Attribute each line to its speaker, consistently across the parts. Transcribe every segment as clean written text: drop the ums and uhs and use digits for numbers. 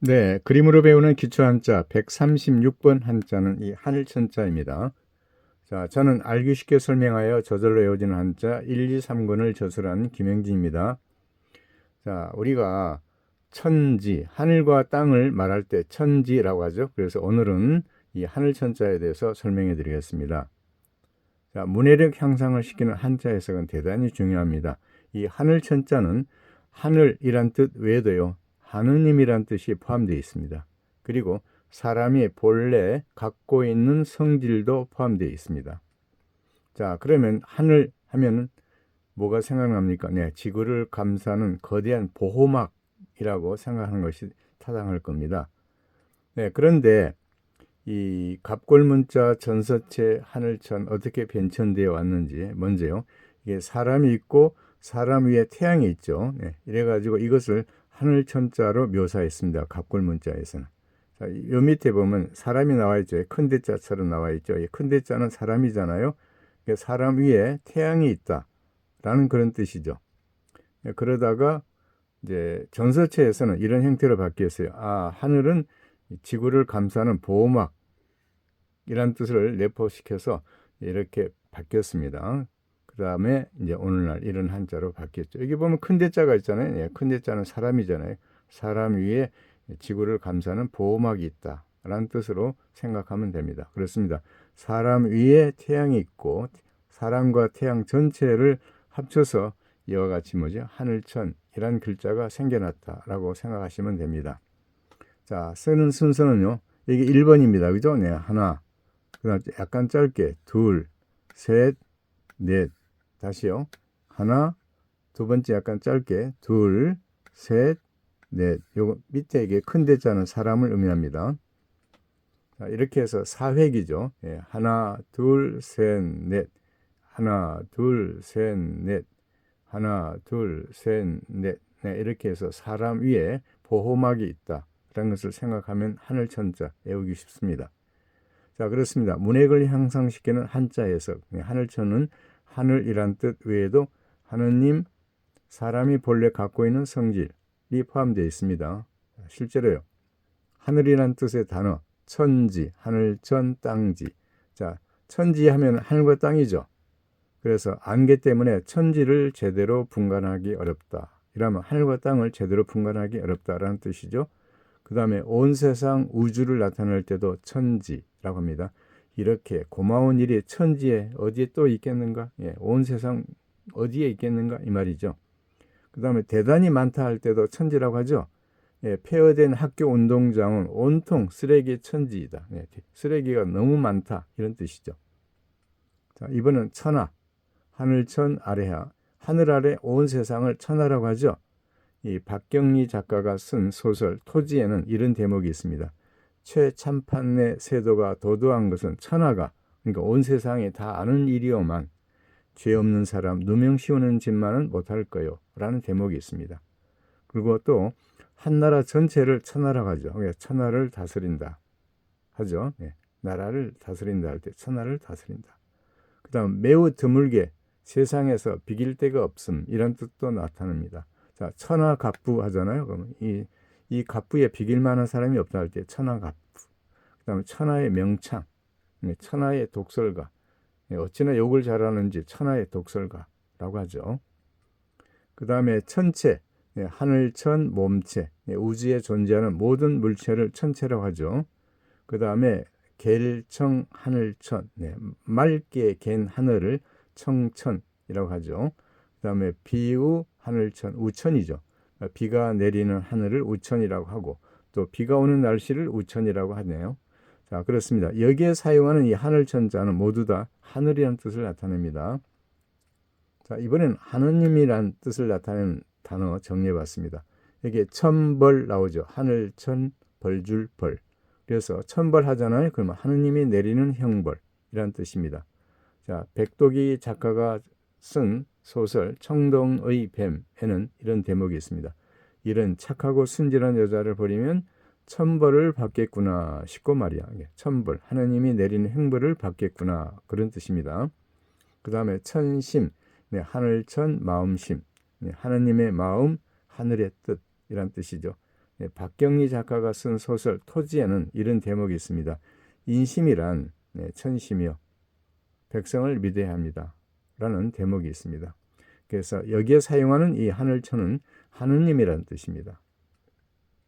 Speaker 1: 네, 그림으로 배우는 기초 한자 136번 한자는 이 하늘천자입니다. 자, 저는 알기 쉽게 설명하여 저절로 외워지는 한자 1, 2, 3권을 저술한 김영진입니다. 자, 우리가 천지, 하늘과 땅을 말할 때 천지라고 하죠. 그래서 오늘은 이 하늘천자에 대해서 설명해 드리겠습니다. 자, 문해력 향상을 시키는 한자 해석은 대단히 중요합니다. 이 하늘천자는 하늘이란 뜻 외에도요, 하느님이란 뜻이 포함되어 있습니다. 그리고 사람이 본래 갖고 있는 성질도 포함되어 있습니다. 자, 그러면 하늘 하면은 뭐가 생각납니까? 네, 지구를 감싸는 거대한 보호막이라고 생각하는 것이 타당할 겁니다. 네, 그런데 이 갑골문자 전서체 하늘천 어떻게 변천되어 왔는지 먼저요. 이게 사람이 있고 사람 위에 태양이 있죠. 네, 이래가지고 이것을 하늘천자로 묘사했습니다. 갑골문자에서는. 자, 요 밑에 보면 사람이 나와 있죠. 큰 대자처럼 나와 있죠. 이 큰 대자는 사람이잖아요. 사람 위에 태양이 있다라는 그런 뜻이죠. 네, 그러다가 이제 전서체에서는 이런 형태로 바뀌었어요. 아, 하늘은 지구를 감싸는 보호막 이란 뜻을 내포시켜서 이렇게 바뀌었습니다. 그 다음에 이제 오늘날 이런 한자로 바뀌었죠. 여기 보면 큰 대자가 있잖아요. 예, 큰 대자는 사람이잖아요. 사람 위에 지구를 감싸는 보호막이 있다 라는 뜻으로 생각하면 됩니다. 그렇습니다. 사람 위에 태양이 있고 사람과 태양 전체를 합쳐서 이와 같이 뭐죠? 하늘천이란 글자가 생겨났다라고 생각하시면 됩니다. 자, 쓰는 순서는요. 이게 1번입니다. 그죠? 네, 하나. 그다음 약간 짧게 둘, 셋, 넷. 다시요. 하나, 두 번째 약간 짧게 둘, 셋, 넷. 요거 밑에 이게 큰 대자는 사람을 의미합니다. 자, 이렇게 해서 4획이죠. 예, 하나, 둘, 셋, 넷. 하나, 둘, 셋, 넷. 하나, 둘, 셋, 넷. 네, 이렇게 해서 사람 위에 보호막이 있다. 라는 것을 생각하면 하늘천자 외우기 쉽습니다. 자, 그렇습니다. 문해력을 향상시키는 한자 해석. 하늘천은 하늘이란 뜻 외에도 하느님, 사람이 본래 갖고 있는 성질이 포함되어 있습니다. 실제로요. 하늘이란 뜻의 단어 천지, 하늘천, 땅지. 자, 천지 하면 하늘과 땅이죠. 그래서 안개 때문에 천지를 제대로 분간하기 어렵다. 이러면 하늘과 땅을 제대로 분간하기 어렵다라는 뜻이죠. 그 다음에 온 세상 우주를 나타낼 때도 천지라고 합니다. 이렇게 고마운 일이 천지에 어디에 또 있겠는가? 예, 온 세상 어디에 있겠는가? 이 말이죠. 그 다음에 대단히 많다 할 때도 천지라고 하죠. 예, 폐허된 학교 운동장은 온통 쓰레기 천지이다. 예, 쓰레기가 너무 많다. 이런 뜻이죠. 자, 이번은 천하. 하늘천 아래하. 하늘 아래 온 세상을 천하라고 하죠. 이 박경리 작가가 쓴 소설 토지에는 이런 대목이 있습니다. 최참판의 세도가 도도한 것은 천하가, 그러니까 온 세상이 다 아는 일이오만 죄 없는 사람 누명 씌우는 짓만은 못할 거요 라는 대목이 있습니다. 그리고 또 한나라 전체를 천하라고 하죠. 그러니까 천하를 다스린다 하죠. 네. 나라를 다스린다 할 때 천하를 다스린다. 그 다음 매우 드물게 세상에서 비길 데가 없음 이런 뜻도 나타납니다. 자, 천하갑부 하잖아요. 그러면 이 갑부에 비길 만한 사람이 없다 할 때 천하갑부. 그 다음에 천하의 명창, 천하의 독설가. 어찌나 욕을 잘하는지 천하의 독설가라고 하죠. 그 다음에 천체, 하늘천, 몸체, 우주에 존재하는 모든 물체를 천체라고 하죠. 그 다음에 갤청, 하늘천, 맑게 갠 하늘을 청천이라고 하죠. 그 다음에 비우, 하늘천, 우천이죠. 비가 내리는 하늘을 우천이라고 하고 또 비가 오는 날씨를 우천이라고 하네요. 자, 그렇습니다. 여기에 사용하는 이 하늘천자는 모두 다 하늘이라는 뜻을 나타냅니다. 자, 이번엔 하느님이란 뜻을 나타내는 단어 정리해봤습니다. 여기에 천벌 나오죠. 하늘천, 벌줄 벌. 그래서 천벌 하잖아요. 그러면 하느님이 내리는 형벌이란 뜻입니다. 자, 백도기 작가가 쓴 소설 청동의 뱀에는 이런 대목이 있습니다. 이런 착하고 순진한 여자를 버리면 천벌을 받겠구나 싶고 말이야. 천벌, 하느님이 내리는 형벌을 받겠구나 그런 뜻입니다. 그 다음에 천심, 하늘천, 마음심, 하느님의 마음, 하늘의 뜻이란 뜻이죠. 박경리 작가가 쓴 소설 토지에는 이런 대목이 있습니다. 인심이란 천심이요 백성을 믿어야 합니다 라는 대목이 있습니다. 그래서 여기에 사용하는 이 하늘천은 하느님이라는 뜻입니다.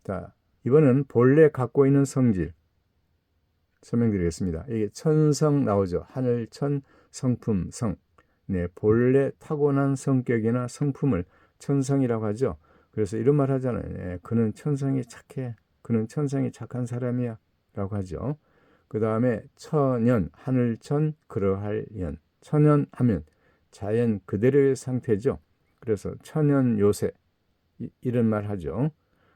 Speaker 1: 자, 이번은 본래 갖고 있는 성질 설명드리겠습니다. 이게 천성 나오죠. 하늘천, 성품, 성. 본래 타고난 성격이나 성품을 천성이라고 하죠. 그래서 이런 말 하잖아요. 그는 천성이 착해. 그는 천성이 착한 사람이야. 라고 하죠. 그 다음에 천연, 하늘천, 그러할 연. 천연하면 자연 그대로의 상태죠. 그래서 천연 요새 이런 말 하죠.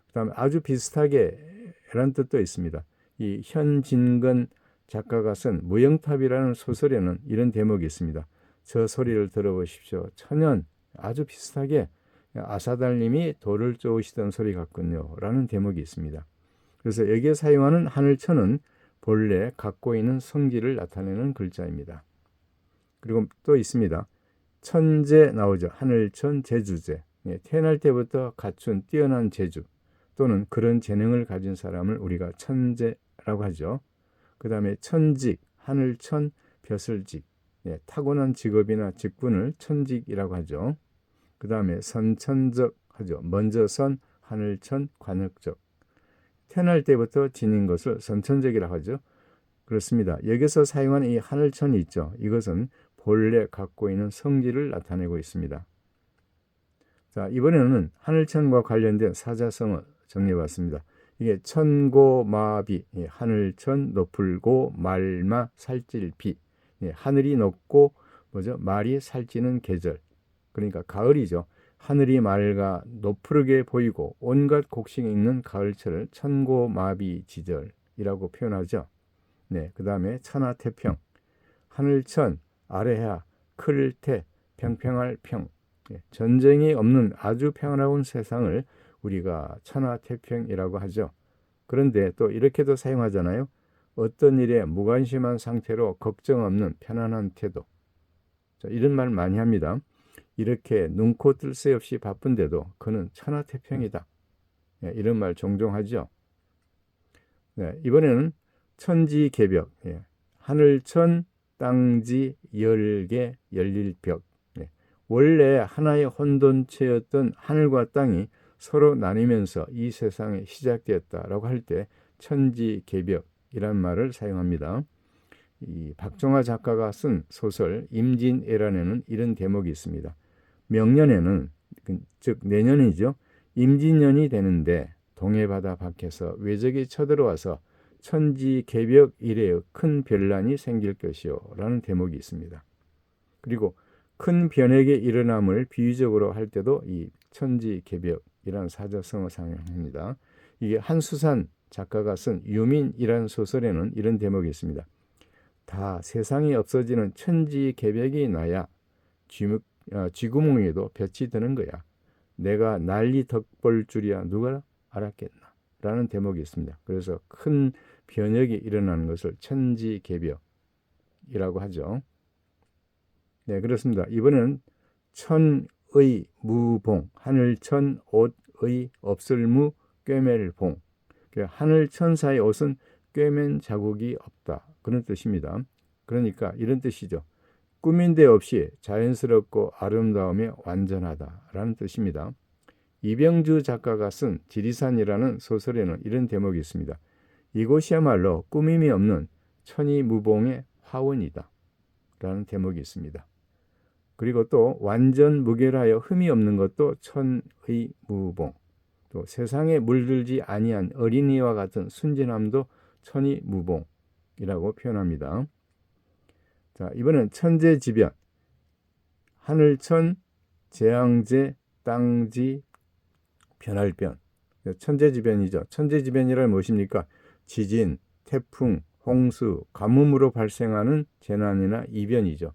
Speaker 1: 그 다음에 아주 비슷하게 라는 뜻도 있습니다. 이 현진건 작가가 쓴 무영탑이라는 소설에는 이런 대목이 있습니다. 저 소리를 들어보십시오. 천연 아주 비슷하게 아사달님이 돌을 쪼으시던 소리 같군요 라는 대목이 있습니다. 그래서 여기에 사용하는 하늘천은 본래 갖고 있는 성질을 나타내는 글자입니다. 그리고 또 있습니다. 천재 나오죠. 하늘천 재주재. 태어날 때부터 갖춘 뛰어난 재주 또는 그런 재능을 가진 사람을 우리가 천재라고 하죠. 그 다음에 천직, 하늘천, 벼슬직. 타고난 직업이나 직분을 천직이라고 하죠. 그 다음에 선천적 하죠. 먼저 선, 하늘천, 관역적. 태어날 때부터 지닌 것을 선천적이라고 하죠. 그렇습니다. 여기서 사용하는 이 하늘천이 있죠. 이것은 본래 갖고 있는 성질을 나타내고 있습니다. 자, 이번에는 하늘천과 관련된 사자성어 정리해봤습니다. 이게 천고마비, 하늘천, 높을고, 말마, 살찔비. 하늘이 높고 뭐죠? 말이 살찌는 계절. 그러니까 가을이죠. 하늘이 맑아 높으르게 보이고 온갖 곡식이 있는 가을철을 천고마비지절이라고 표현하죠. 그 다음에 천하태평, 하늘천, 아래하, 클태, 평평할 평. 전쟁이 없는 아주 평화로운 세상을 우리가 천하태평이라고 하죠. 그런데 또 이렇게도 사용하잖아요. 어떤 일에 무관심한 상태로 걱정 없는 편안한 태도. 자, 이런 말 많이 합니다. 이렇게 눈코 뜰 새 없이 바쁜데도 그는 천하태평이다. 이런 말 종종 하죠. 이번에는 천지개벽. 하늘천, 땅지, 열개, 열릴벽. 원래 하나의 혼돈체였던 하늘과 땅이 서로 나뉘면서 이 세상에 시작되었다라고 할 때 천지개벽이란 말을 사용합니다. 이 박정화 작가가 쓴 소설 임진애란에는 이런 대목이 있습니다. 명년에는 즉 내년이죠. 임진년이 되는데 동해바다 밖에서 외적이 쳐들어와서 천지개벽 이래의 큰 변란이 생길 것이요 라는 대목이 있습니다. 그리고 큰 변혁의 일어남을 비유적으로 할 때도 이 천지개벽이라는 사자성어 사용합니다. 이게 한수산 작가가 쓴 유민이라는 소설에는 이런 대목이 있습니다. 다 세상이 없어지는 천지개벽이 나야 쥐구멍에도 볕이 드는 거야. 내가 난리 덕볼 줄이야 누가 알았겠나 라는 대목이 있습니다. 그래서 큰 변혁이 일어나는 것을 천지개벽이라고 하죠. 그렇습니다. 이번에는 천의 무봉, 하늘천 옷의 없을무 꿰맬봉. 하늘천사의 옷은 꿰맨 자국이 없다. 그런 뜻입니다. 그러니까 이런 뜻이죠. 꾸민 데 없이 자연스럽고 아름다움에 완전하다라는 뜻입니다. 이병주 작가가 쓴 지리산이라는 소설에는 이런 대목이 있습니다. 이곳이야말로 꾸밈이 없는 천이무봉의 화원이다 라는 대목이 있습니다. 그리고 또 완전 무결하여 흠이 없는 것도 천의무봉, 또 세상에 물들지 아니한 어린이와 같은 순진함도 천이무봉이라고 표현합니다. 자, 이번엔 천재지변, 하늘천, 재앙제, 땅지, 변할변. 천재지변이죠. 천재지변이란 무엇입니까? 지진, 태풍, 홍수, 가뭄으로 발생하는 재난이나 이변이죠.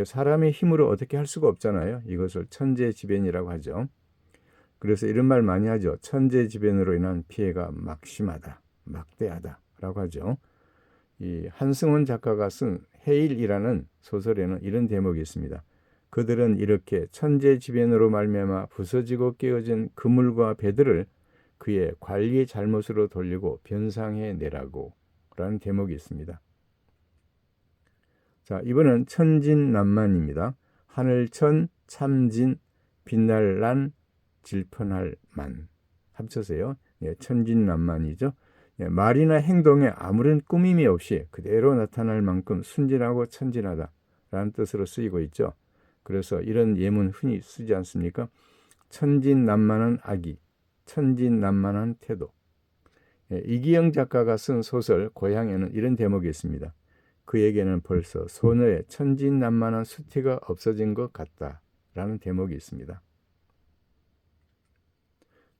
Speaker 1: 사람의 힘으로 어떻게 할 수가 없잖아요. 이것을 천재지변이라고 하죠. 그래서 이런 말 많이 하죠. 천재지변으로 인한 피해가 막심하다, 막대하다 라고 하죠. 이 한승원 작가가 쓴 해일이라는 소설에는 이런 대목이 있습니다. 그들은 이렇게 천재지변으로 말미암아 부서지고 깨어진 그물과 배들을 그의 관리의 잘못으로 돌리고 변상해 내라고 라는 대목이 있습니다. 자, 이번은 천진난만입니다. 하늘천 참진 빛날난 질펀할 만 합쳐서요. 예, 천진난만이죠. 예, 말이나 행동에 아무런 꾸밈이 없이 그대로 나타날 만큼 순진하고 천진하다 라는 뜻으로 쓰이고 있죠. 그래서 이런 예문 흔히 쓰지 않습니까? 천진난만한 악의, 천진난만한 태도. 예, 이기영 작가가 쓴 소설 고향에는 이런 대목이 있습니다. 그에게는 벌써 소녀의 천진난만한 수티가 없어진 것 같다 라는 대목이 있습니다.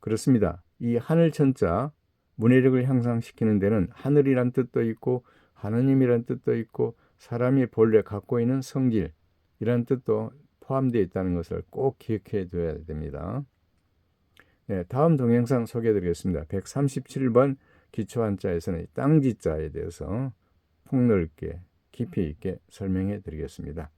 Speaker 1: 그렇습니다. 이 하늘천자, 문해력을 향상시키는 데는 하늘이란 뜻도 있고 하느님이란 뜻도 있고 사람이 본래 갖고 있는 성질 이란 뜻도 포함되어 있다는 것을 꼭 기억해 둬야 됩니다. 네, 다음 동영상 소개해 드리겠습니다. 137번 기초한자에서는 땅지자에 대해서 폭넓게 깊이 있게 설명해 드리겠습니다.